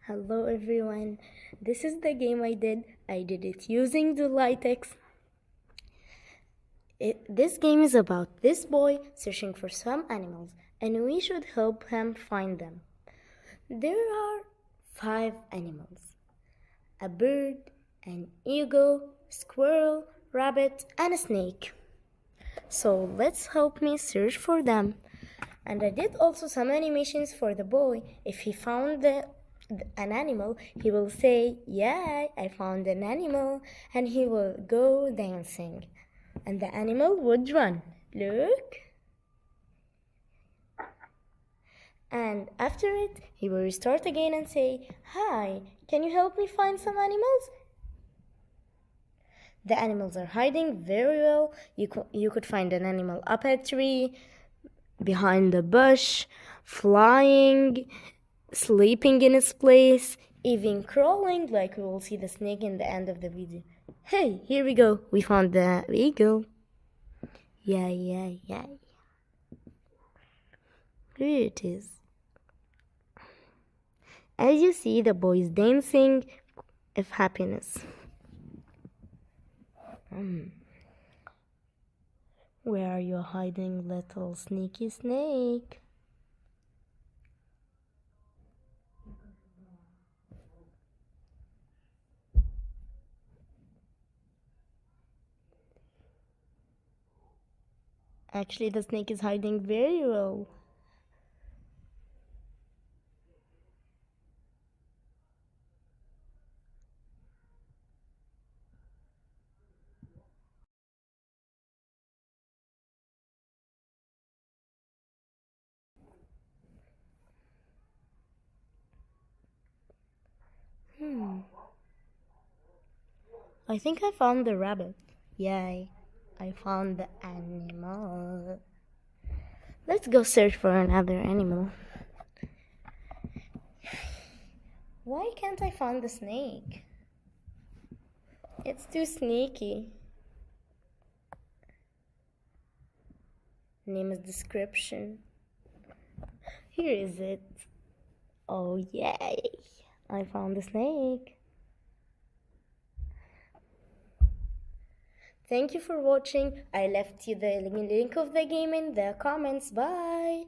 Hello everyone. This is the game I did. I did it using the LiteX. This game is about this boy searching for some animals and we should help him find them. There are 5 animals: a bird, an eagle, squirrel, rabbit, and a snake. So let's help me search for them. And I did also some animations for the boy. If he found an animal, he will say, "Yeah, I found an animal," and he will go dancing. And the animal would run. Look. And after it, he will restart again and say, "Hi, can you help me find some animals?" The animals are hiding very well. You could find an animal up a tree, behind a bush, flying, sleeping in its place, even crawling, like we will see the snake in the end of the video. Hey, here we go. We found the eagle. Yay. Here it is. As you see, the boy is dancing of happiness. Where are you hiding, little sneaky snake? Actually, the snake is hiding very well. I think I found the rabbit. Yay, I found the animal. Let's go search for another animal. Why can't I find the snake? It's too sneaky. Name is description. Here is it. Oh yay! I found the snake. Thank you for watching. I left you the link of the game in the comments. Bye!